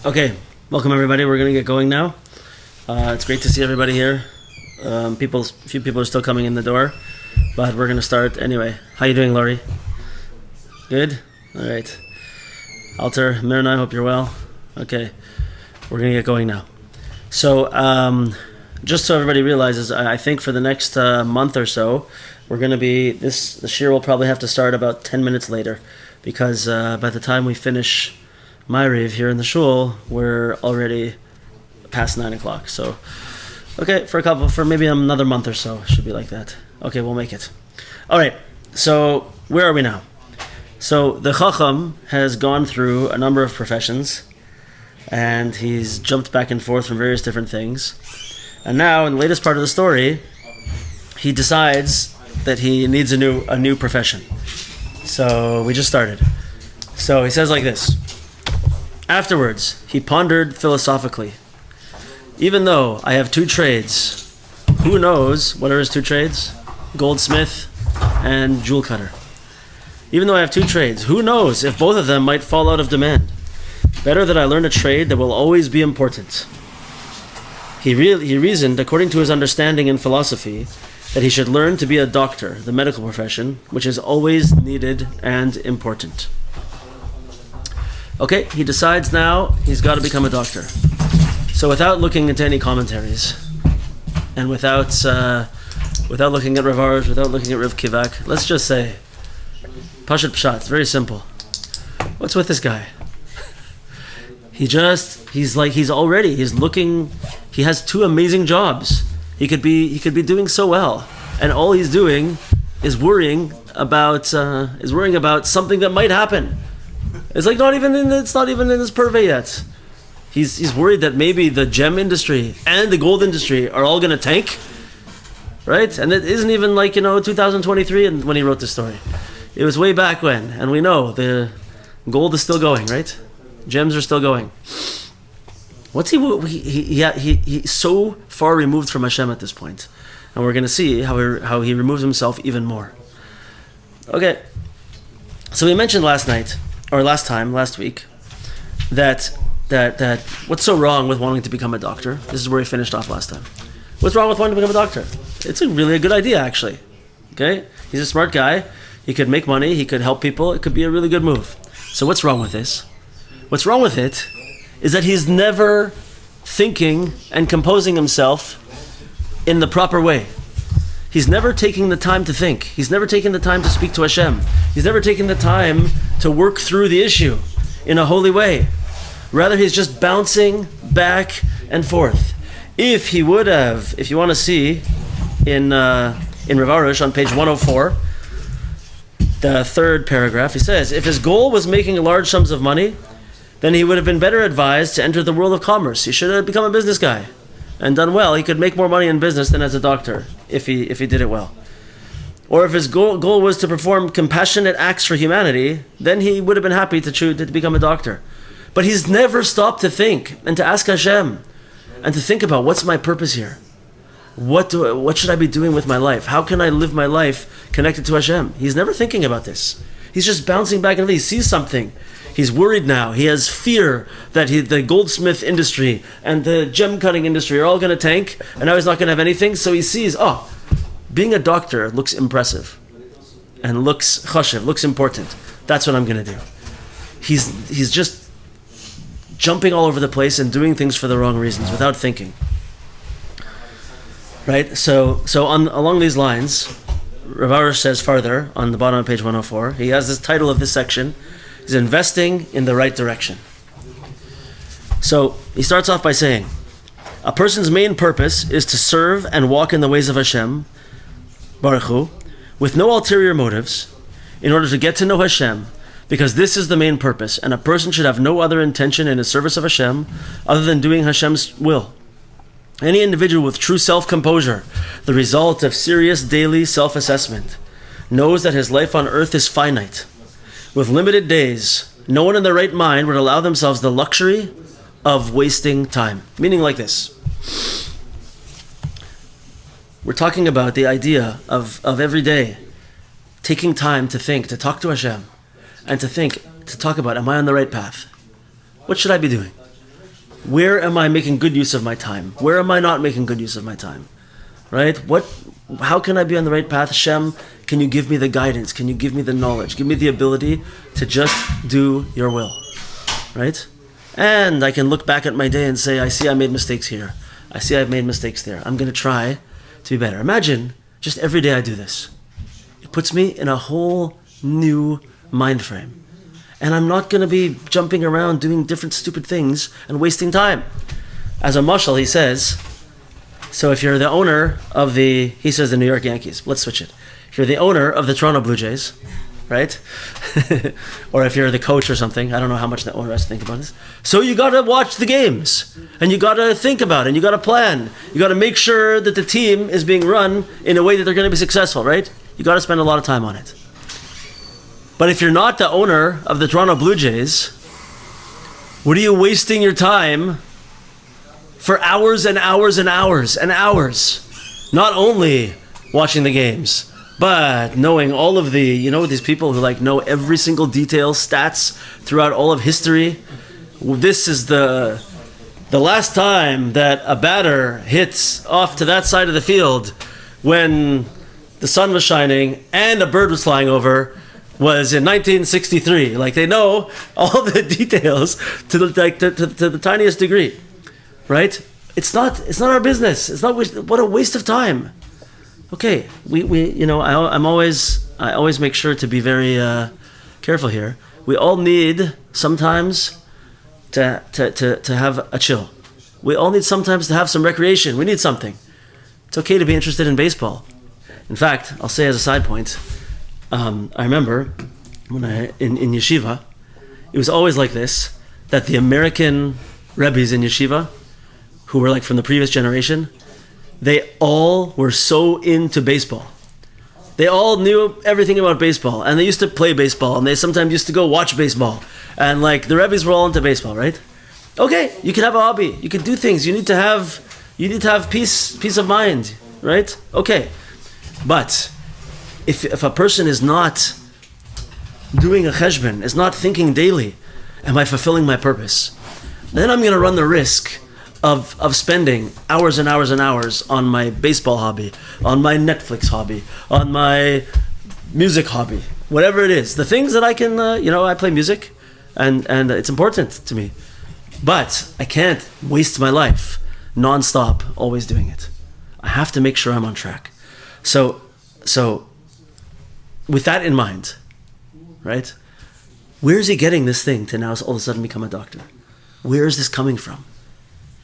Okay, welcome everybody. We're going to get going now. It's great to see everybody here. A few people are still coming in the door, but we're going to start anyway. How you doing, Laurie? Good? All right. Alter, Mirna, I hope you're well. Okay, we're going to get going now. So, just so everybody realizes, I think for the next month or so, we're going to be, the shiur will probably have to start about 10 minutes later, because by the time we finish Ma'ariv here in the shul, we're already past 9 o'clock. So, okay, for maybe another month or so, it should be like that. Okay, we'll make it. All right, so where are we now? So the Chochom has gone through a number of professions, and he's jumped back and forth from various different things. And now, in the latest part of the story, he decides that he needs a new profession. So we just started. So he says like this. Afterwards, he pondered philosophically. Even though I have two trades, who knows what are his two trades? Goldsmith and jewel cutter. Even though I have two trades, who knows if both of them might fall out of demand? Better that I learn a trade that will always be important. He reasoned, according to his understanding in philosophy, that he should learn to be a doctor, the medical profession, which is always needed and important. Okay, he decides now he's got to become a doctor. So without looking into any commentaries, and without looking at Rav Arush, without looking at Rav Kivak, let's just say, Pashat Pshat, it's very simple. What's with this guy? He has two amazing jobs. He could be doing so well, and all he's doing is worrying about something that might happen. It's like not even in his purvey yet. He's worried that maybe the gem industry and the gold industry are all going to tank, right? And it isn't even 2023 and when he wrote the story. It was way back when, and we know the gold is still going, right? Gems are still going. What's he's so far removed from Hashem at this point, and we're going to see how he removes himself even more. Okay, so we mentioned last week, that what's so wrong with wanting to become a doctor? This is where we finished off last time. What's wrong with wanting to become a doctor? It's really a good idea, actually. Okay, he's a smart guy. He could make money. He could help people. It could be a really good move. So what's wrong with this? What's wrong with it is that he's never thinking and composing himself in the proper way. He's never taking the time to think. He's never taking the time to speak to Hashem. He's never taking the time to work through the issue in a holy way. Rather, he's just bouncing back and forth. If you want to see in Rav Arush on page 104, the third paragraph, he says, if his goal was making large sums of money, then he would have been better advised to enter the world of commerce. He should have become a business guy and done well. He could make more money in business than as a doctor if he did it well. Or if his goal was to perform compassionate acts for humanity, then he would have been happy to choose to become a doctor. But he's never stopped to think and to ask Hashem and to think about what's my purpose here. What should I be doing with my life? How can I live my life connected to Hashem? He's never thinking about this. He's just bouncing back and forth. He sees something. He's worried now. He has fear that the goldsmith industry and the gem cutting industry are all going to tank, and now he's not going to have anything. So he sees, being a doctor looks impressive and looks chashiv, looks important. That's what I'm going to do. He's just jumping all over the place and doing things for the wrong reasons without thinking. Right? So along these lines, Rav Arush says farther on the bottom of page 104, he has this title of this section, is investing in the right direction. So he starts off by saying, a person's main purpose is to serve and walk in the ways of Hashem, Baruch Hu, with no ulterior motives, in order to get to know Hashem, because this is the main purpose, and a person should have no other intention in his service of Hashem other than doing Hashem's will. Any individual with true self-composure, the result of serious daily self-assessment, knows that his life on earth is finite. With limited days, no one in their right mind would allow themselves the luxury of wasting time. Meaning like this. We're talking about the idea of every day taking time to think, to talk to Hashem, and to talk about, am I on the right path? What should I be doing? Where am I making good use of my time? Where am I not making good use of my time? Right? How can I be on the right path? Hashem, can you give me the guidance? Can you give me the knowledge? Give me the ability to just do your will. Right? And I can look back at my day and say, I see I made mistakes here. I see I've made mistakes there. I'm going to try to be better. Imagine just every day I do this. It puts me in a whole new mind frame. And I'm not going to be jumping around doing different stupid things and wasting time. As a mashal, he says, so if you're the owner of he says the New York Yankees, let's switch it. If you're the owner of the Toronto Blue Jays, right? Or if you're the coach or something, I don't know how much the owner has to think about this. So you got to watch the games, and you got to think about it, and you got to plan. You got to make sure that the team is being run in a way that they're going to be successful, right? You got to spend a lot of time on it. But if you're not the owner of the Toronto Blue Jays, what are you wasting your time for hours and hours and hours and hours? Not only watching the games, but knowing all of these people who know every single detail, stats throughout all of history. This is the last time that a batter hits off to that side of the field when the sun was shining and a bird was flying over was in 1963. They know all the details to the tiniest degree, right? It's not our business. It's not. What a waste of time. Okay, I always make sure to be very careful here. We all need sometimes to have a chill. We all need sometimes to have some recreation. We need something. It's okay to be interested in baseball. In fact, I'll say as a side point, I remember when in yeshiva, it was always like this, that the American Rebbes in yeshiva, who were from the previous generation, they all were so into baseball. They all knew everything about baseball, and they used to play baseball, and they sometimes used to go watch baseball. And the Rebbes were all into baseball, right? Okay, you can have a hobby. You can do things. You need to have peace of mind, right? Okay. But if a person is not doing a cheshbon, is not thinking daily, am I fulfilling my purpose? Then I'm going to run the risk of spending hours and hours and hours on my baseball hobby, on my Netflix hobby, on my music hobby, whatever it is. The things that I can, I play music, and it's important to me. But I can't waste my life non-stop always doing it. I have to make sure I'm on track. So with that in mind, right? Where is he getting this thing to now all of a sudden become a doctor? Where is this coming from?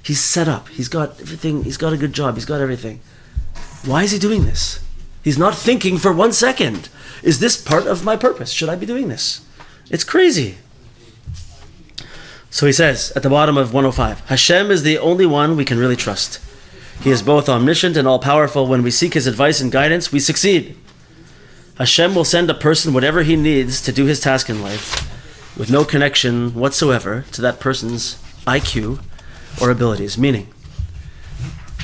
He's set up. He's got everything. He's got a good job. He's got everything. Why is he doing this? He's not thinking for 1 second. Is this part of my purpose? Should I be doing this? It's crazy. So he says at the bottom of 105, Hashem is the only one we can really trust. He is both omniscient and all-powerful. When we seek his advice and guidance, we succeed. Hashem will send a person whatever he needs to do his task in life, with no connection whatsoever to that person's IQ or abilities. Meaning,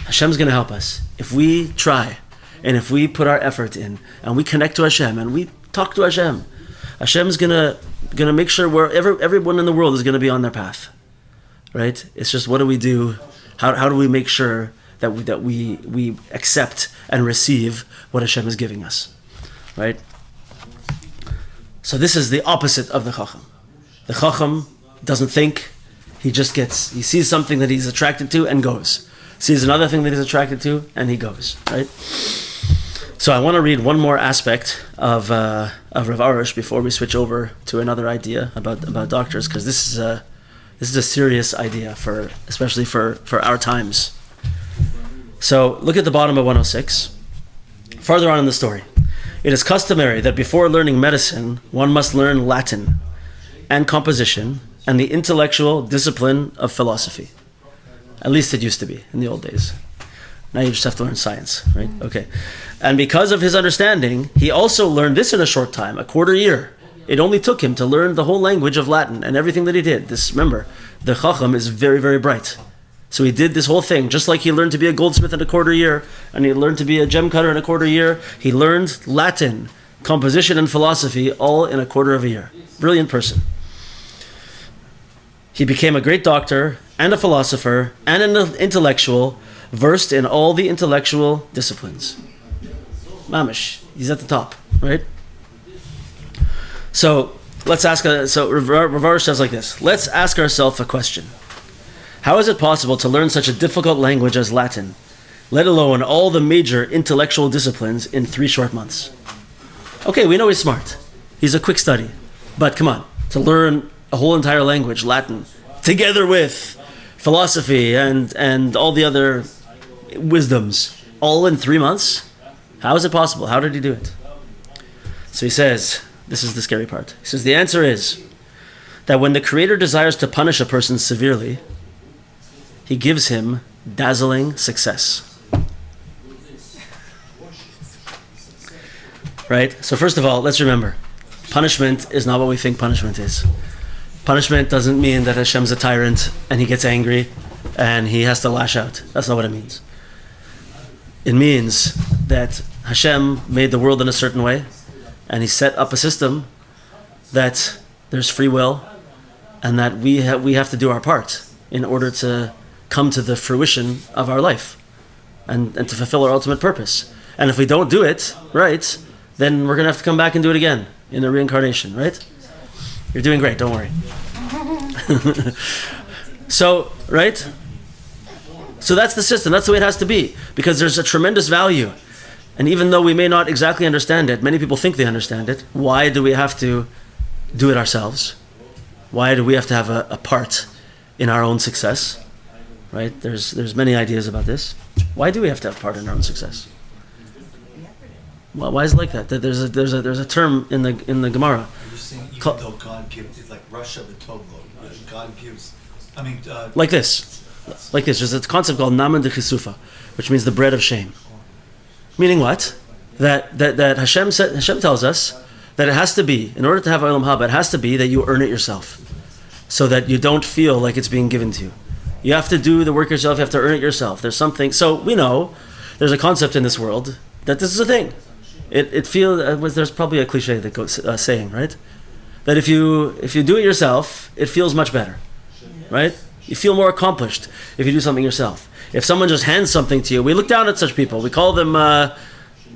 Hashem's going to help us if we try, and if we put our effort in, and we connect to Hashem, and we talk to Hashem. Hashem's going to make sure everyone in the world is going to be on their path, right? It's just, what do we do? How do we make sure that we accept and receive what Hashem is giving us, right? So this is the opposite of the Chochom. The Chochom doesn't think. He sees something that he's attracted to and goes. Sees another thing that he's attracted to and he goes, right? So I want to read one more aspect of Rav Arush before we switch over to another idea about doctors, because this is a serious idea especially for our times. So look at the bottom of 106. Farther on in the story. It is customary that before learning medicine, one must learn Latin and composition and the intellectual discipline of philosophy. At least it used to be in the old days. Now you just have to learn science, right? Okay. And because of his understanding, he also learned this in a short time, a quarter year. It only took him to learn the whole language of Latin and everything that he did. Remember, the Chochom is very, very bright. So he did this whole thing, just like he learned to be a goldsmith in a quarter year, and he learned to be a gem cutter in a quarter year. He learned Latin, composition, and philosophy all in a quarter of a year. Brilliant person. He became a great doctor and a philosopher and an intellectual, versed in all the intellectual disciplines. Mamish, he's at the top, right? So let's ask. So Rav Arush says like this: let's ask ourselves a question. How is it possible to learn such a difficult language as Latin, let alone all the major intellectual disciplines, in 3 short months? Okay, we know he's smart. He's a quick study. But come on, to learn a whole entire language, Latin, together with philosophy and all the other wisdoms, all in 3 months? How is it possible? How did he do it? So he says, this is the scary part. He says, the answer is that when the Creator desires to punish a person severely, he gives him dazzling success. Right? So first of all, let's remember, punishment is not what we think punishment is. Punishment doesn't mean that Hashem's a tyrant and he gets angry and he has to lash out. That's not what it means. It means that Hashem made the world in a certain way and he set up a system that there's free will and that we have to do our part in order to come to the fruition of our life and to fulfill our ultimate purpose. And if we don't do it, right, then we're going to have to come back and do it again in a reincarnation, right? You're doing great, don't worry. So, right? So that's the system, that's the way it has to be, because there's a tremendous value. And even though we may not exactly understand it, many people think they understand it. Why do we have to do it ourselves? Why do we have to have a part in our own success? Right? There's many ideas about this. Why do we have to have part in our own success? Well, why is it like that? There's a term in the Gemara. You're saying even though God gives, it's like Russia the Togo. God gives. Like this. There's a concept called naman de chisufa, which means the bread of shame. Meaning what? That Hashem tells us that it has to be, in order to have Olam Haba, it has to be that you earn it yourself, so that you don't feel like it's being given to you. You have to do the work yourself. You have to earn it yourself. There's something. So we know there's a concept in this world that this is a thing. It feels there's probably a cliche that goes saying, right, that if you do it yourself, it feels much better, right? You feel more accomplished if you do something yourself. If someone just hands something to you, we look down at such people. We call them,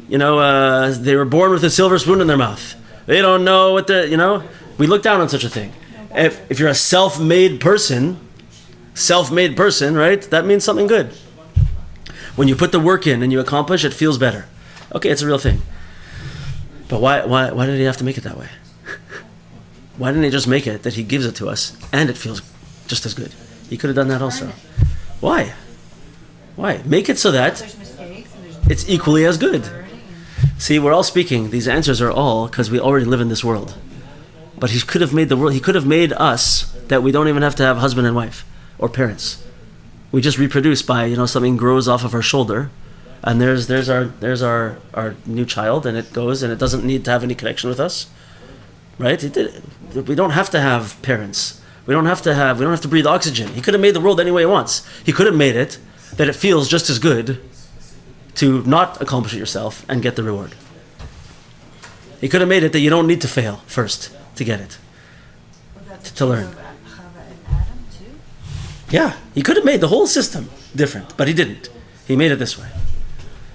they were born with a silver spoon in their mouth. They don't know what we look down on such a thing. If you're a self-made person, right, that means something good. When you put the work in and you accomplish, it feels better. Okay, it's a real thing. But why did he have to make it that way? Why didn't he just make it that he gives it to us and it feels just as good? He could have done that also. Why? Make it so that it's equally as good. See, we're all speaking. These answers are all because we already live in this world. But he could have made the world. He could have made us that we don't even have to have husband and wife or parents. We just reproduce by something grows off of our shoulder, and there's our new child, and it goes, and it doesn't need to have any connection with us, right? We don't have to have parents. We don't have to breathe oxygen. He could have made the world any way he wants. He could have made it that it feels just as good to not accomplish it yourself and get the reward. He could have made it that you don't need to fail first to get it, to learn. Yeah, he could have made the whole system different, but he didn't. He made it this way.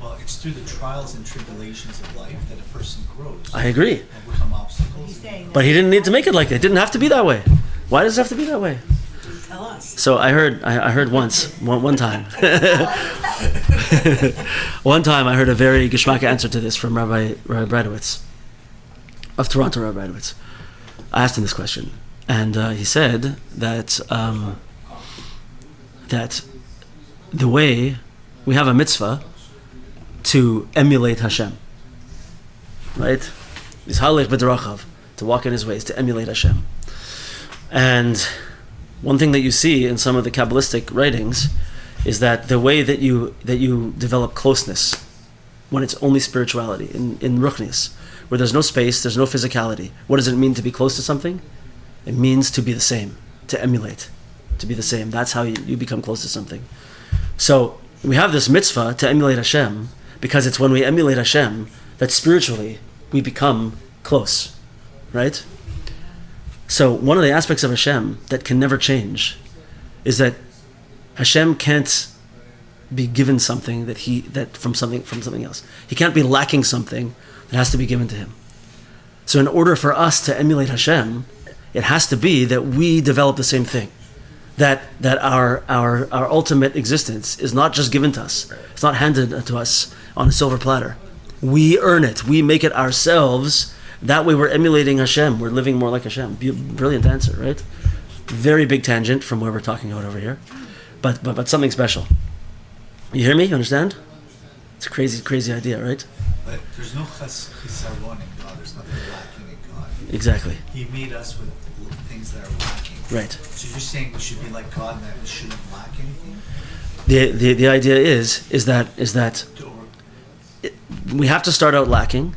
Well, it's through the trials and tribulations of life that a person grows. I agree. Overcome obstacles. But he didn't need to make it like that. It didn't have to be that way. Why does it have to be that way? Tell us. So I heard once, one time. One time I heard a very geschmack answer to this from Rabbi Bradowitz of Toronto, Rabbi Bradowitz. I asked him this question, and he said that the way we have a mitzvah to emulate Hashem, right? To walk in His ways, to emulate Hashem. And one thing that you see in some of the Kabbalistic writings is that the way that you develop closeness when it's only spirituality, in Ruchnis, where there's no space, there's no physicality. What does it mean to be close to something? It means to be the same, to emulate, to be the same. That's how you become close to something. So we have this mitzvah to emulate Hashem because it's when we emulate Hashem that spiritually we become close, right? So one of the aspects of Hashem that can never change is that Hashem can't be given something from something else. He can't be lacking something that has to be given to him. So in order for us to emulate Hashem, it has to be that we develop the same thing. That our ultimate existence is not just given to us. It's not handed to us on a silver platter. We earn it. We make it ourselves. That way we're emulating Hashem. We're living more like Hashem. Brilliant answer, right? Very big tangent from where we're talking about over here. But something special. You hear me? You understand? It's a crazy idea, right? But there's no chisaron in God. There's nothing lacking in God. Exactly. He made us with things that are lacking. Right. So you're saying we should be like God and that we shouldn't lack anything? The idea is that we have to start out lacking,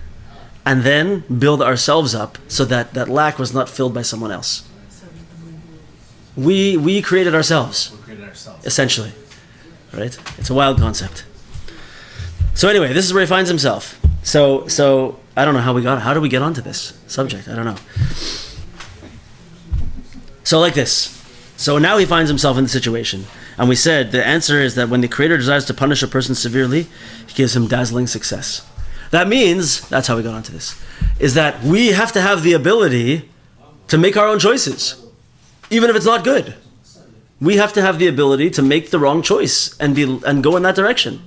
and then build ourselves up so that lack was not filled by someone else. We created ourselves. We created ourselves. Essentially, right? It's a wild concept. So anyway, this is where he finds himself. So I don't know how do we get onto this subject? I don't know. So like this. So now he finds himself in the situation. And we said the answer is that when the Creator desires to punish a person severely, he gives him dazzling success. That means, that's how we got onto this, is that we have to have the ability to make our own choices, even if it's not good. We have to have the ability to make the wrong choice and go in that direction.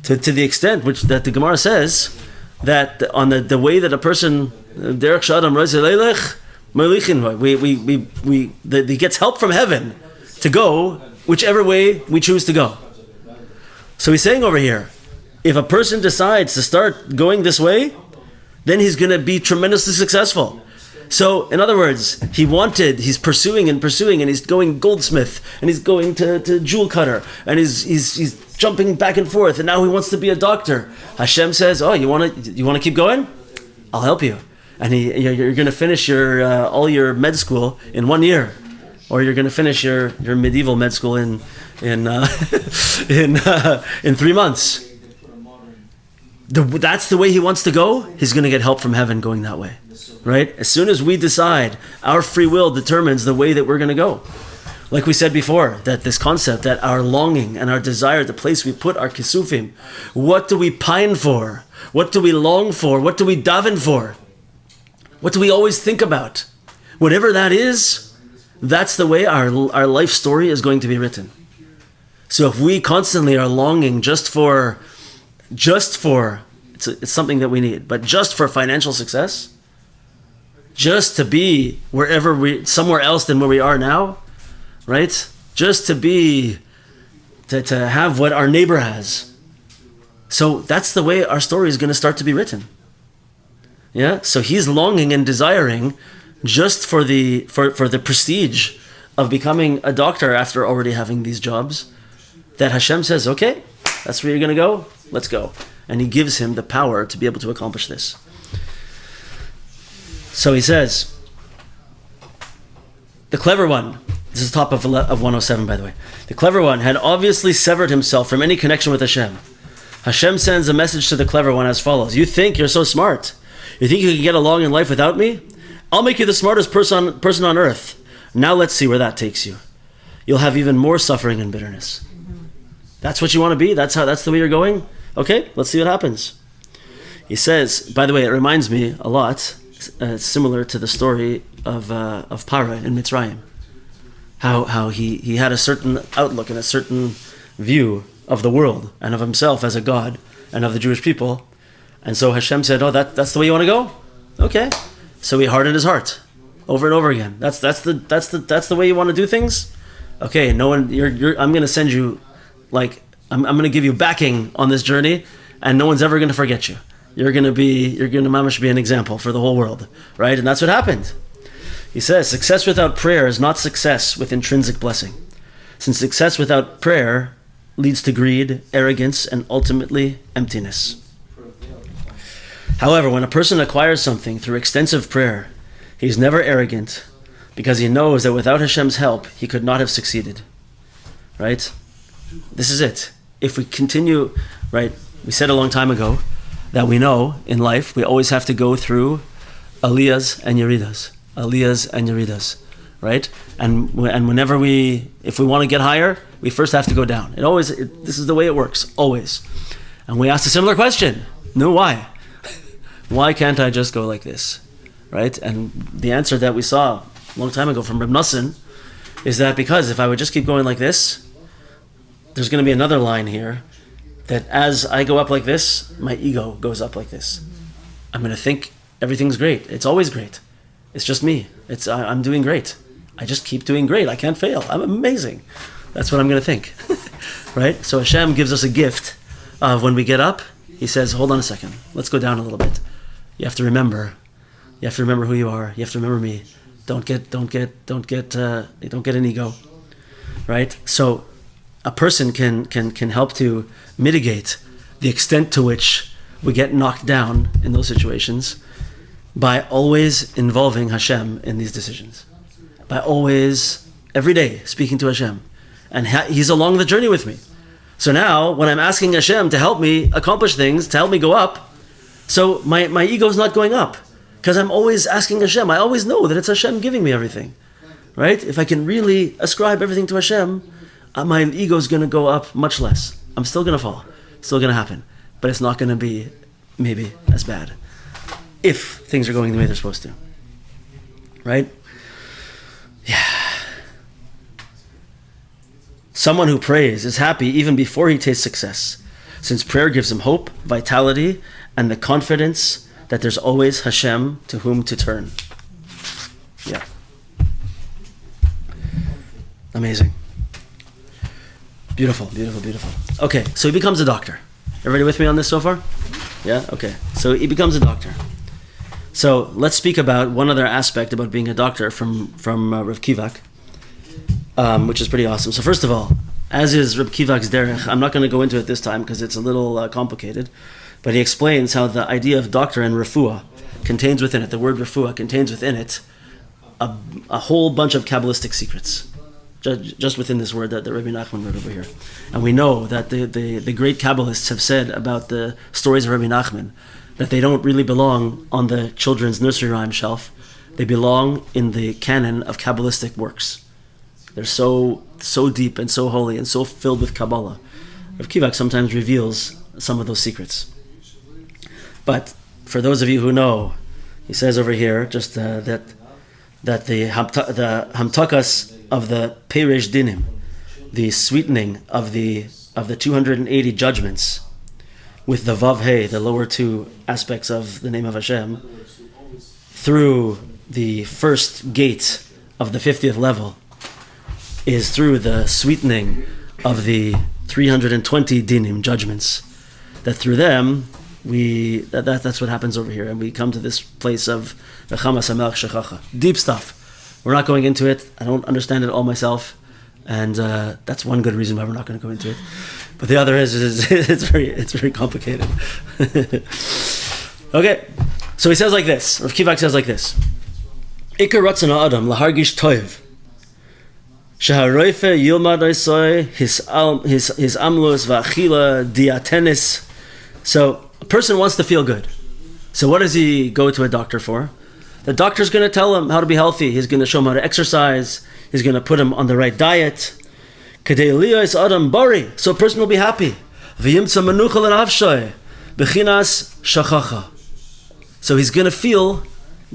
To the extent which that the Gemara says that on the way that a person Derech Shadam he gets help from heaven to go whichever way we choose to go. So he's saying over here, if a person decides to start going this way, then he's going to be tremendously successful. So, in other words, he's pursuing, and he's going goldsmith, and he's going to jewel cutter, and he's jumping back and forth, and now he wants to be a doctor. Hashem says, "Oh, you want to keep going? I'll help you." And you're going to finish all your med school in 1 year, or you're going to finish your medieval med school in 3 months. That's the way he wants to go. He's going to get help from heaven going that way, right? As soon as we decide, our free will determines the way that we're going to go. Like we said before, that this concept that our longing and our desire, the place we put our kisufim, what do we pine for? What do we long for? What do we daven for? What do we always think about? Whatever that is, that's the way our life story is going to be written. So if we constantly are longing just for it's something that we need, but just for financial success, just to be somewhere else than where we are now, right? Just to have what our neighbor has. So that's the way our story is going to start to be written. Yeah. So he's longing and desiring just for the prestige of becoming a doctor after already having these jobs. That Hashem says, okay, that's where you're going to go. Let's go. And he gives him the power to be able to accomplish this. So he says, the clever one, this is top of 107 by the way, the clever one had obviously severed himself from any connection with Hashem. Hashem sends a message to the clever one as follows: you think you're so smart? You think you can get along in life without me? I'll make you the smartest person on earth. Now let's see where that takes you. You'll have even more suffering and bitterness. That's what you want to be? That's the way you're going? Okay, let's see what happens. He says, by the way, it reminds me a lot, similar to the story of Para in Mitzrayim. How he had a certain outlook and a certain view of the world and of himself as a god and of the Jewish people. And so Hashem said, oh, that's the way you want to go? Okay. So he hardened his heart over and over again. That's the way you want to do things? Okay, no one, I'm going to send you, like, I'm going to give you backing on this journey, and no one's ever going to forget you. You're going to mamash be an example for the whole world, right? And that's what happened. He says, success without prayer is not success with intrinsic blessing, since success without prayer leads to greed, arrogance, and ultimately emptiness. However, when a person acquires something through extensive prayer, he's never arrogant, because he knows that without Hashem's help, he could not have succeeded, right? This is it. If we continue, right, we said a long time ago that we know in life we always have to go through aliyahs and yeridas, right? And whenever if we want to get higher, we first have to go down. This is the way it works, always. And we asked a similar question. No, why? Why can't I just go like this, right? And the answer that we saw a long time ago from Reb Nosson is that because if I would just keep going like this, there's going to be another line here that as I go up like this, my ego goes up like this. I'm going to think everything's great. It's always great. It's just me. I'm doing great. I just keep doing great. I can't fail. I'm amazing. That's what I'm going to think, right? So Hashem gives us a gift of when we get up. He says, "Hold on a second. Let's go down a little bit. You have to remember. You have to remember who you are. You have to remember me. Don't get an ego, right?" So a person can help to mitigate the extent to which we get knocked down in those situations by always involving Hashem in these decisions, by always, every day, speaking to Hashem. And He's along the journey with me. So now, when I'm asking Hashem to help me accomplish things, to help me go up, so my ego's not going up, because I'm always asking Hashem. I always know that it's Hashem giving me everything, right? If I can really ascribe everything to Hashem, my ego's going to go up much less. I'm still going to fall. It's still going to happen. But it's not going to be maybe as bad if things are going the way they're supposed to. Right? Yeah. Someone who prays is happy even before he tastes success, since prayer gives him hope, vitality, and the confidence that there's always Hashem to whom to turn. Yeah. Amazing. Beautiful, beautiful, beautiful. Okay, so he becomes a doctor. Everybody with me on this so far? Yeah? Okay. So he becomes a doctor. So let's speak about one other aspect about being a doctor from Rav Kivak, which is pretty awesome. So first of all, as is Rav Kivak's derech, I'm not going to go into it this time because it's a little complicated, but he explains how the idea of doctor and refuah contains within it, the word refuah contains within it a whole bunch of Kabbalistic secrets. Just within this word that Rabbi Nachman wrote over here. And we know that the great Kabbalists have said about the stories of Rabbi Nachman that they don't really belong on the children's nursery rhyme shelf. They belong in the canon of Kabbalistic works. They're so deep and so holy and so filled with Kabbalah. Rav Kivak sometimes reveals some of those secrets. But for those of you who know, he says over here just that the hamtakas of the Peresh Dinim, the sweetening of the 280 judgments with the Vav He, the lower two aspects of the name of Hashem, through the first gate of the 50th level, is through the sweetening of the 320 Dinim judgments. That through them, that's what happens over here, and we come to this place of V'chamas HaMelech Shechacha. Deep stuff. We're not going into it. I don't understand it all myself, and that's one good reason why we're not going to go into it. But the other is it's very complicated. Okay, so he says like this. Rav Kivak says like this: Ikar ratzon ha'adam lahargish toiv sheharoife yilmad oisoi his amlos va'achila diatenis. So a person wants to feel good. So what does he go to a doctor for? The doctor's going to tell him how to be healthy. He's going to show him how to exercise. He's going to put him on the right diet. So a person will be happy. So he's going to feel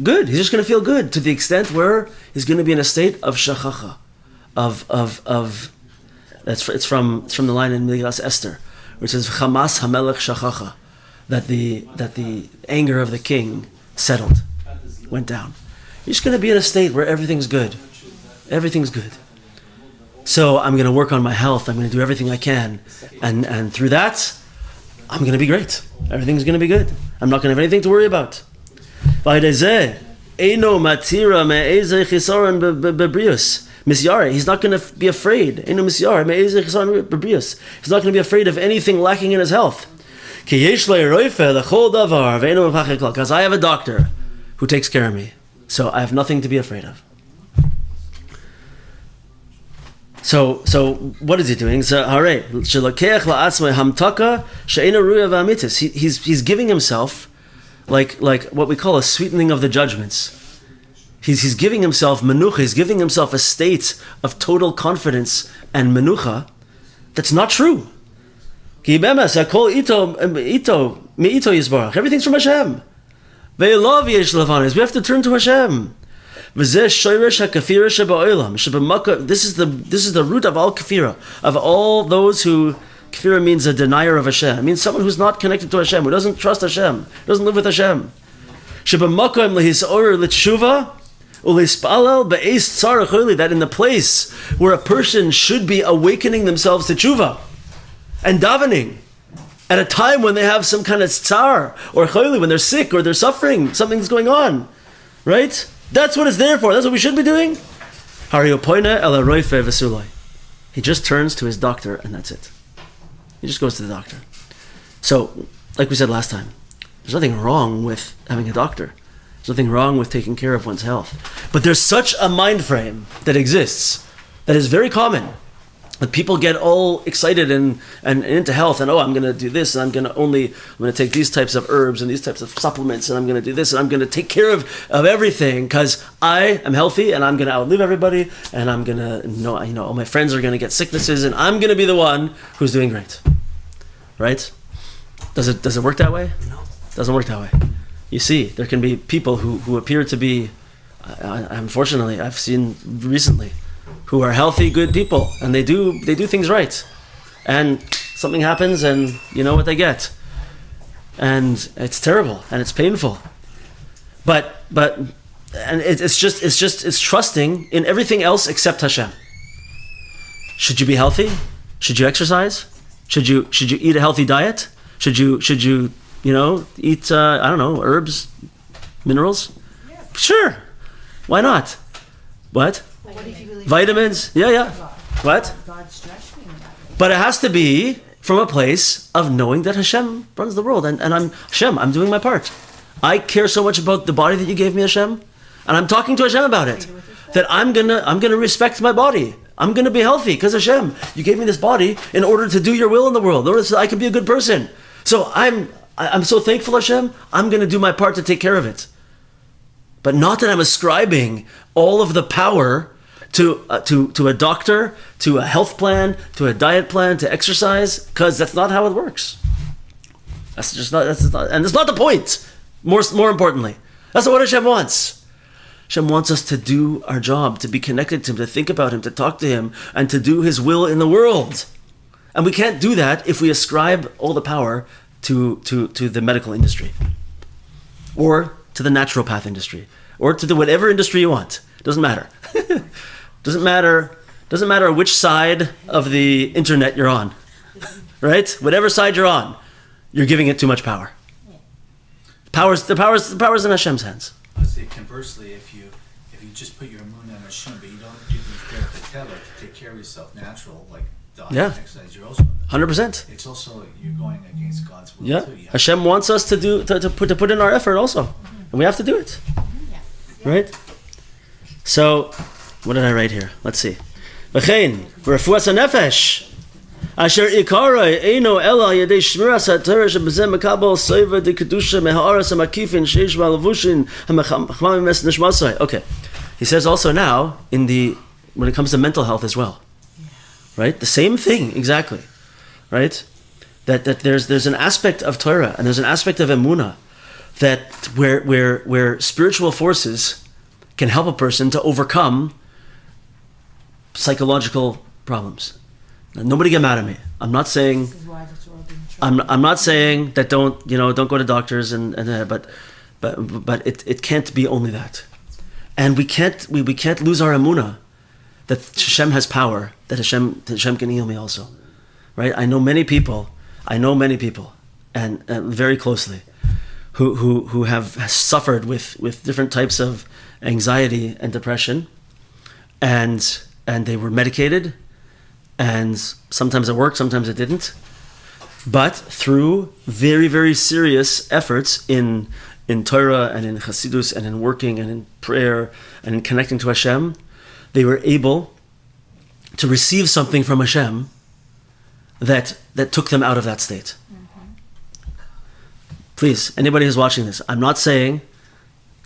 good. He's just going to feel good to the extent where he's going to be in a state of shachacha. It's from the line in Megillas Esther, which says Chamas Hamelech Shachacha, that the anger of the king settled. Went down. You're just going to be in a state where everything's good. Everything's good. So I'm going to work on my health. I'm going to do everything I can. And through that, I'm going to be great. Everything's going to be good. I'm not going to have anything to worry about. He's not going to be afraid. He's not going to be afraid of anything lacking in his health. Because I have a doctor who takes care of me. So I have nothing to be afraid of. So what is he doing? He's giving himself like what we call a sweetening of the judgments. He's giving himself menucha. He's giving himself a state of total confidence and menucha that's not true. Everything's from Hashem. We have to turn to Hashem. This is the root of all kafira, of all those who, kafira means a denier of Hashem. It means someone who's not connected to Hashem, who doesn't trust Hashem, who doesn't live with Hashem. That in the place where a person should be awakening themselves to tshuva and davening, at a time when they have some kind of tsar or chayli, when they're sick or they're suffering, something's going on, right? That's what it's there for. That's what we should be doing. He just turns to his doctor and that's it. He just goes to the doctor. So, like we said last time, there's nothing wrong with having a doctor. There's nothing wrong with taking care of one's health. But there's such a mind frame that exists that is very common. That people get all excited and into health and I'm going to do this and I'm going to take these types of herbs and these types of supplements and I'm going to do this and I'm going to take care of everything because I am healthy and I'm going to outlive everybody and I'm going to all my friends are going to get sicknesses and I'm going to be the one who's doing great. Right? Does it work that way? No. It doesn't work that way. You see, there can be people who appear to be, unfortunately, I've seen recently, who are healthy, good people, and they do things right, and something happens, and you know what they get, and it's terrible and it's painful, but it's trusting in everything else except Hashem. Should you be healthy? Should you exercise? Should you eat a healthy diet? Should you eat herbs, minerals? Yeah. Sure, why not? What? What if you believe Vitamins? Yeah. What? God's directing about it? But it has to be from a place of knowing that Hashem runs the world, and I'm doing my part. I care so much about the body that you gave me, Hashem, and I'm talking to Hashem about it. That I'm gonna respect my body. I'm gonna be healthy because Hashem, you gave me this body in order to do your will in the world, in order so I can be a good person. So I'm so thankful, Hashem. I'm gonna do my part to take care of it. But not that I'm ascribing all of the power to a doctor, to a health plan, to a diet plan, to exercise, because that's not how it works. That's not, and it's not the point. More importantly, that's not what Hashem wants. Hashem wants us to do our job, to be connected to Him, to think about Him, to talk to Him, and to do His will in the world. And we can't do that if we ascribe all the power to the medical industry, or to the naturopath industry, or to the whatever industry you want. Doesn't matter. Doesn't matter which side of the internet you're on, right? Whatever side you're on, you're giving it too much power. The power's in Hashem's hands. I say conversely, if you just put your moon on Hashem, but you don't do the teva to take care of yourself, natural like diet, and exercise, you're also 100%. It's also you're going against God's will too. Hashem wants us to put in our effort also, and we have to do it, right? So, what did I write here? Let's see. V'chein refuas hanefesh asher ikara eino ela yedei shmiras haTorah shebezeh mekabel soiva de kedusha mehaaras hamakifin sheish malavushin hamachmamim es nishmasai. Okay, he says also now when it comes to mental health as well, right? The same thing exactly, right? That there's an aspect of Torah and there's an aspect of emunah that where spiritual forces can help a person to overcome psychological problems. Now, nobody get mad at me. I'm not saying I'm not saying that don't go to doctors but it can't be only that. And we can't lose our emunah that Hashem has power, that Hashem can heal me also. Right? I know many people and very closely who have suffered with different types of anxiety and depression, and they were medicated, and sometimes it worked, sometimes it didn't. But through very, very serious efforts in Torah and in Chassidus and in working and in prayer and in connecting to Hashem, they were able to receive something from Hashem that took them out of that state. Please, anybody who's watching this, I'm not saying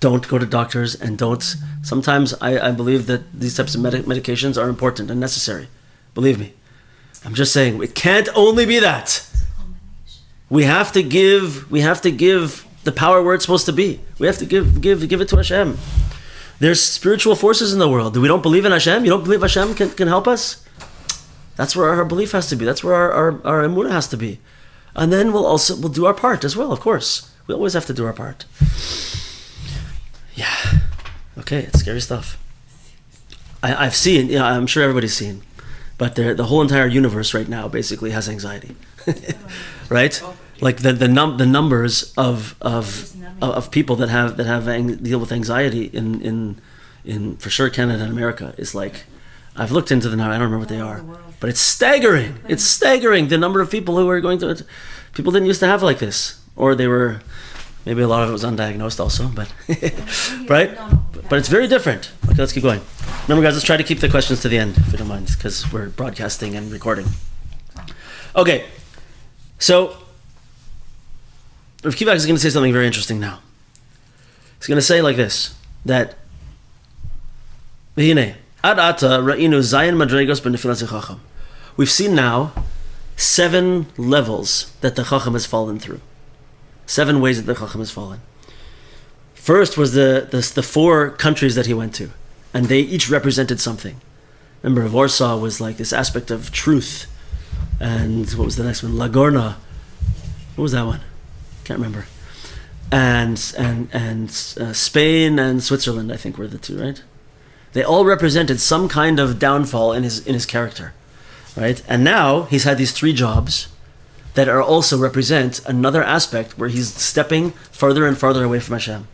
don't go to doctors and don't. Sometimes I believe that these types of medications are important and necessary. Believe me. I'm just saying it can't only be that. We have to give the power where it's supposed to be. We have to give it to Hashem. There's spiritual forces in the world. We don't believe in Hashem? You don't believe Hashem can help us? That's where our belief has to be. That's where our emunah has to be. And then we'll do our part as well, of course. We always have to do our part. Yeah. Okay, it's scary stuff. I've seen, I'm sure everybody's seen, but the whole entire universe right now basically has anxiety. Right? Like the numbers of people that deal with anxiety in for sure Canada and America is like, I've looked into them now. I don't remember what they are, but it's staggering. It's staggering the number of people who are going through it. People didn't used to have like this, or they were, maybe a lot of it was undiagnosed also, but right? But it's very different. Okay, let's keep going. Remember, guys, let's try to keep the questions to the end, if you don't mind, because we're broadcasting and recording. Okay, so Rav Kivak is going to say something very interesting now. He's going to say like this, that we've seen now 7 levels that the Chochom has fallen through. 7 ways that the Chochom has fallen. First was the 4 countries that he went to, and they each represented something. Remember, Warsaw was like this aspect of truth, and what was the next one? Lagorna. What was that one? Can't remember. And Spain and Switzerland, I think, were the 2, right? They all represented some kind of downfall in his character, right? And now he's had these 3 jobs that are also represent another aspect where he's stepping further and farther away from Hashem.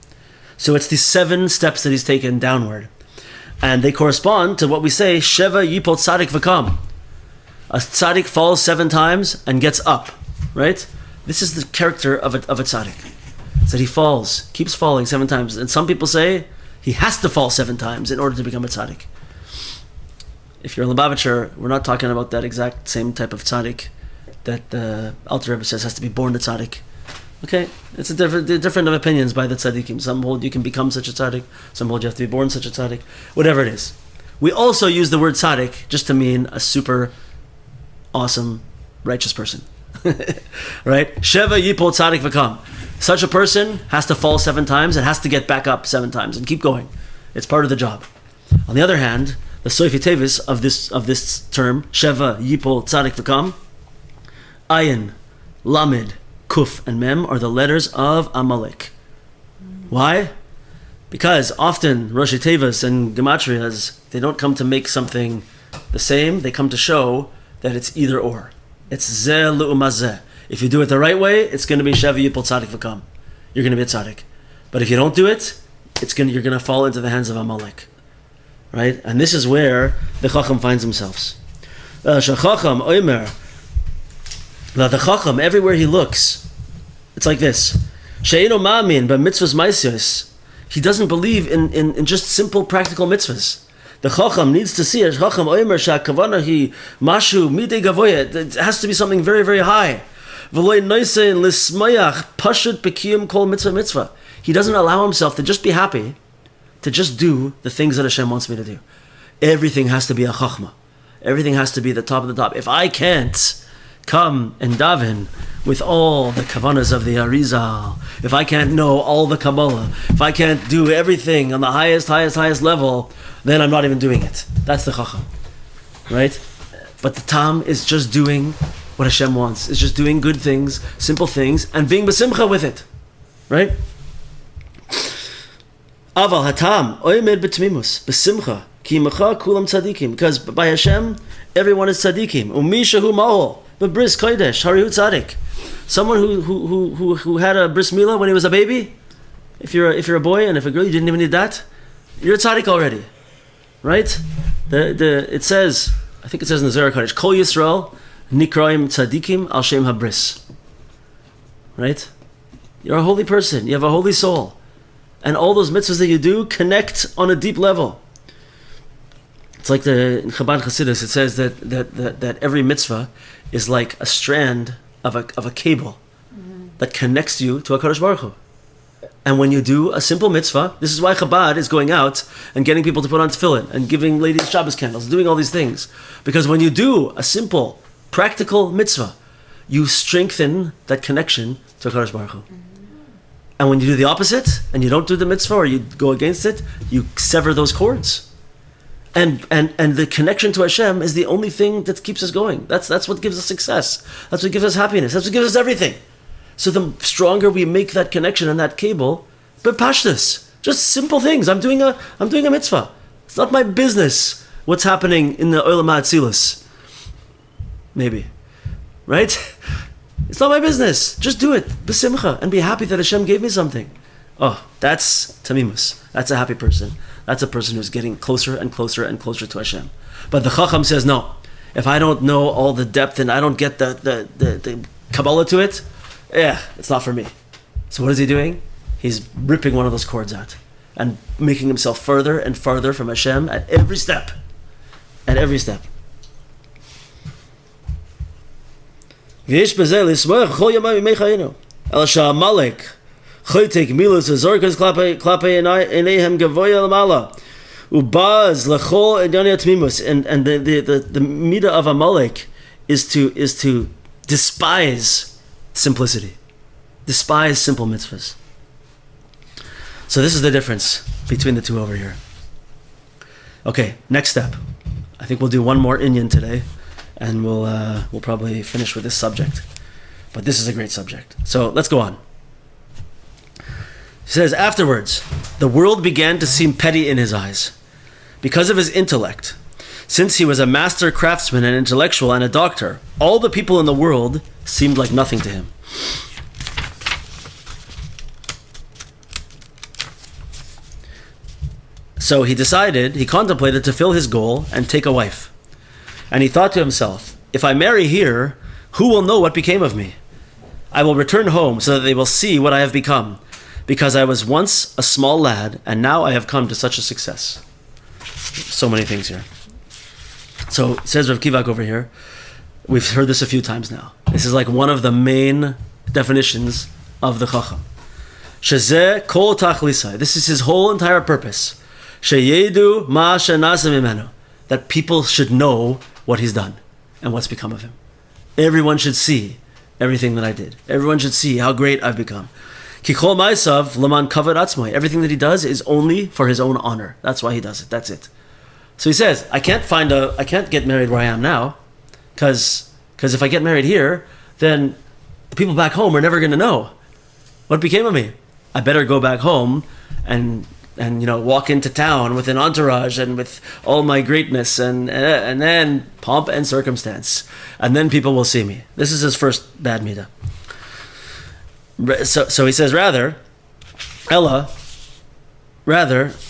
So it's these 7 steps that he's taken downward, and they correspond to what we say: Sheva Yipol Tzadik V'Kam. A tzaddik falls 7 times and gets up, right? This is the character of a tzaddik. It's that he falls, keeps falling 7 times, and some people say he has to fall 7 times in order to become a tzaddik. If you're a Lubavitcher, we're not talking about that exact same type of tzaddik that the Alter Rebbe says has to be born a tzaddik. Okay, it's different of opinions by the tzaddikim. Some hold you can become such a tzaddik, some hold you have to be born such a tzaddik. Whatever it is. We also use the word tzaddik just to mean a super awesome, righteous person. Right? Sheva Yipol Tzadik V'Kam. Such a person has to fall 7 times and has to get back up 7 times and keep going. It's part of the job. On the other hand, the Soifi Tevis of this term, Sheva Yipol Tzadik V'Kam, Ayin, Lamed, Kuf, and Mem are the letters of Amalek. Why? Because often Rosh Tevas and Gematrias, they don't come to make something the same, they come to show that it's either or. It's Zeh Lu'uma Zeh. If you do it the right way, it's going to be Sheva Yipol Tzadik V'Kam. You're going to be a tzaddik. But if you don't do it, you're going to fall into the hands of Amalek. Right? And this is where the Chochom finds themselves. Chochom Omer. Now the Chochom, everywhere he looks, it's like this. She'eno ma'amin b'mitzvahs ma'asyos. He doesn't believe in just simple practical mitzvahs. The Chochom needs to see it. Chochom Omer sha'kavana hi mashu midei gavoya. It has to be something very, very high. V'loy noisein l'smayach pashut b'kiyum kol mitzvah. He doesn't allow himself to just be happy, to just do the things that Hashem wants me to do. Everything has to be a Chochmah. Everything has to be the top of the top. If I can't come and daven with all the kavanas of the Arizal, if I can't know all the Kabbalah, if I can't do everything on the highest level, then I'm not even doing it. That's the Chochom, right? But the Tam is just doing what Hashem wants. It's just doing good things, simple things, and being besimcha with it, right? Aval hatam oimed betmimus besimcha ki mecha kulam tzadikim. Because by Hashem, everyone is tzadikim. Umishahu mahol bebris kodesh harihu tzadik. Someone who had a bris milah when he was a baby. If you're a boy and if a girl, you didn't even need that. You're a tzaddik already, right? It says, I think it says in the Zohar Kodesh, Kol Yisrael nikraim tzadikim al shem habris. Right? You're a holy person. You have a holy soul. And all those mitzvahs that you do connect on a deep level. It's like in Chabad Chassidus, it says that every mitzvah is like a strand of a cable that connects you to HaKadosh Baruch Hu. And when you do a simple mitzvah, this is why Chabad is going out and getting people to put on tefillin and giving ladies Shabbos candles, doing all these things. Because when you do a simple, practical mitzvah, you strengthen that connection to HaKadosh Baruch Hu. And when you do the opposite, and you don't do the mitzvah or you go against it, you sever those cords. And the connection to Hashem is the only thing that keeps us going. That's what gives us success. That's what gives us happiness. That's what gives us everything. So the stronger we make that connection and that cable, but pashtus, just simple things. I'm doing a mitzvah. It's not my business what's happening in the Olam HaAtzilus. Maybe, right? It's not my business. Just do it, b'simcha, and be happy that Hashem gave me something. Oh, that's tamimus. That's a happy person. That's a person who's getting closer and closer and closer to Hashem. But the Chochom says no. If I don't know all the depth and I don't get the Kabbalah to it, it's not for me. So what is he doing? He's ripping one of those cords out and making himself further and farther from Hashem at every step. At every step. Choytek milus azorkas klape enehem gavoya lamala ubaz lachol edania tmimus, and the midah of Amalek is to despise simplicity, despise simple mitzvahs. So this is the difference between the two over here. Okay, next step. I think we'll do one more inyan today, and we'll probably finish with this subject. But this is a great subject. So let's go on. He says, afterwards, the world began to seem petty in his eyes because of his intellect. Since he was a master craftsman, an intellectual, and a doctor, all the people in the world seemed like nothing to him. So he contemplated to fill his goal and take a wife. And he thought to himself, if I marry here, who will know what became of me? I will return home so that they will see what I have become, because I was once a small lad, and now I have come to such a success. So many things here. So, says Rav Kivak over here, we've heard this a few times now. This is like one of the main definitions of the Chochom. Shezeh kol tachlisai. This is his whole entire purpose. Sheyedu ma shenasa mimenu. That people should know what he's done and what's become of him. Everyone should see everything that I did. Everyone should see how great I've become. Kichol ma'asav laman kavod atzmai. Everything that he does is only for his own honor. That's why he does it. That's it. So he says, I can't get married where I am now, because if I get married here, then the people back home are never going to know what became of me. I better go back home and walk into town with an entourage and with all my greatness and then pomp and circumstance, and then people will see me. This is his first bad midah. So he says, rather, one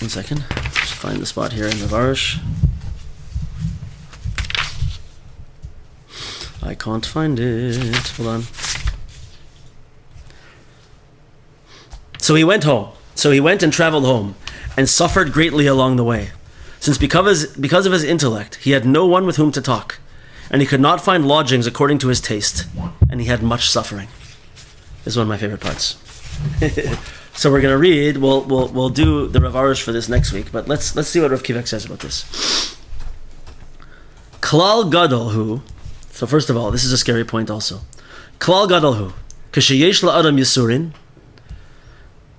second, just find the spot here in the Arush. I can't find it. Hold on. So he went home. So he went and traveled home and suffered greatly along the way, since because of his intellect, he had no one with whom to talk, and he could not find lodgings according to his taste, and he had much suffering. This is one of my favorite parts. So we're going to read. We'll do the Rav Arush for this next week, but let's see what Rav Kivek says about this. Klal gadol hu. So first of all, this is a scary point also. Klal gadol hu. Kasheyesh la'adam yisurin.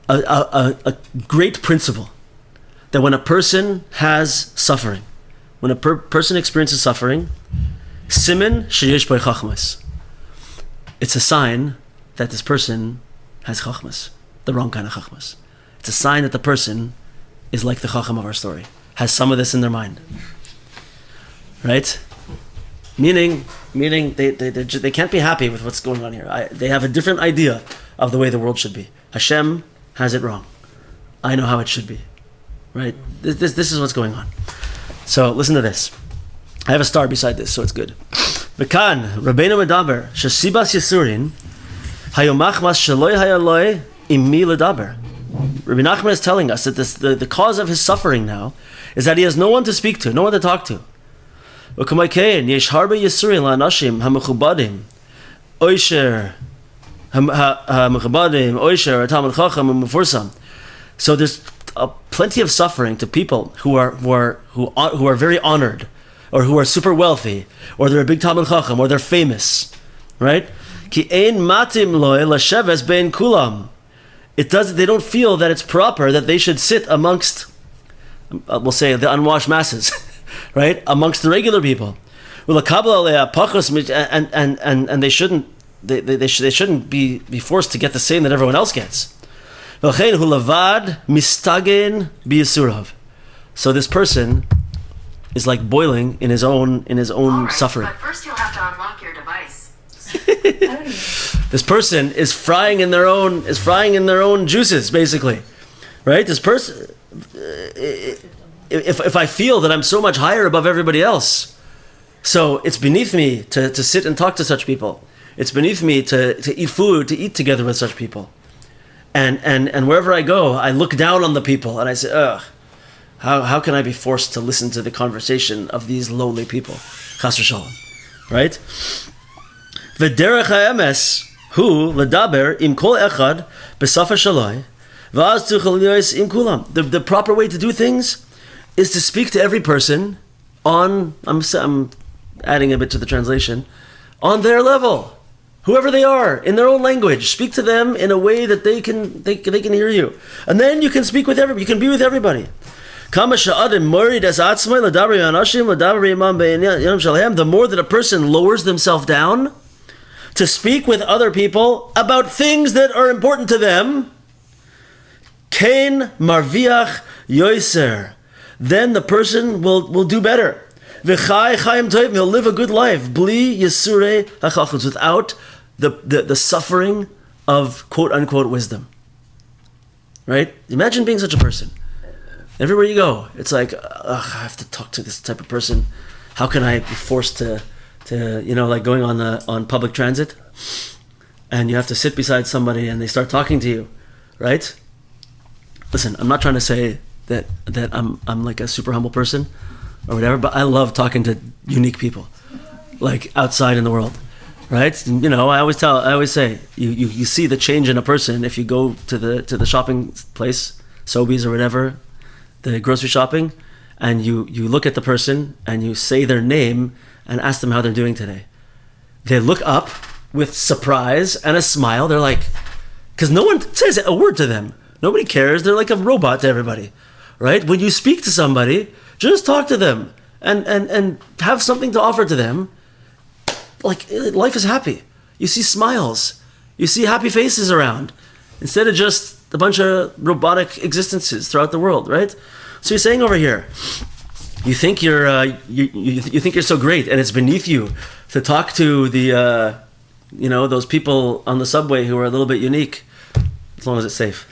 A great principle that when a person has suffering, when a person experiences suffering, simin sheyesh by chachmas. It's a sign that this person has chachmas, the wrong kind of chachmas. It's a sign that the person is like the chacham of our story, has some of this in their mind, right? Meaning they can't be happy with what's going on here. They have a different idea of the way the world should be. Hashem has it wrong. I know how it should be, right? This is what's going on. So listen to this. I have a star beside this, so it's good. V'kan Rabbeinu medaber shesibas yisurin hayomachmas shaloi hayaloi imi ledaber. Rabbi Nachman is telling us that the cause of his suffering now is that he has no one to speak to, no one to talk to. V'kamaikein yesh harbe yisurin la'anashim hamechubadim oisher Mechabadim, Oisher, Talmud Chochom, and Mefursam. So there's plenty of suffering to people who are very honored, or who are super wealthy, or they're a big Talmud Chacham, or they're famous, right? Ki ein matim loy lasheves bein kulam. They don't feel that it's proper that they should sit amongst, we'll say, the unwashed masses, right? Amongst the regular people. And they shouldn't be forced to get the same that everyone else gets. So this person is like boiling in his own Right, suffering. but first you'll have to unlock your device. This person is frying in their own juices, basically, right? This person, if I feel that I'm so much higher above everybody else, so it's beneath me to sit and talk to such people. It's beneath me to eat food, to eat together with such people. And wherever I go, I look down on the people and I say, ugh, how can I be forced to listen to the conversation of these lowly people? Chas v'shalom, right? V'derech ha'emes hu ledaber im kol echad b'safa shaloi v'az tuchel yois im kulam. The proper way to do things is to speak to every person on, I'm adding a bit to the translation, on their level, whoever they are, in their own language. Speak to them in a way that they can hear you, and then you can speak with everybody. You can be with everybody. The more that a person lowers themselves down to speak with other people about things that are important to them, Kain marviach yoiser, then the person will do better. He'll live a good life. Bli yisure hachachos, without the suffering of quote unquote wisdom. Right? Imagine being such a person. Everywhere you go, it's like, I have to talk to this type of person. How can I be forced to like going on public transit, and you have to sit beside somebody and they start talking to you, right? Listen, I'm not trying to say that I'm like a super humble person or whatever, but I love talking to unique people, like outside in the world, right? And, I always say you see the change in a person if you go to the shopping place, Sobeys or whatever, the grocery shopping, and you look at the person and you say their name and ask them how they're doing today. They look up with surprise and a smile. They're like, because no one says a word to them. Nobody cares. They're like a robot to everybody, right? When you speak to somebody, just talk to them and have something to offer to them. Like, life is happy. You see smiles. You see happy faces around, instead of just a bunch of robotic existences throughout the world, right? So you're saying over here, you think you're so great, and it's beneath you to talk to the those people on the subway who are a little bit unique, as long as it's safe,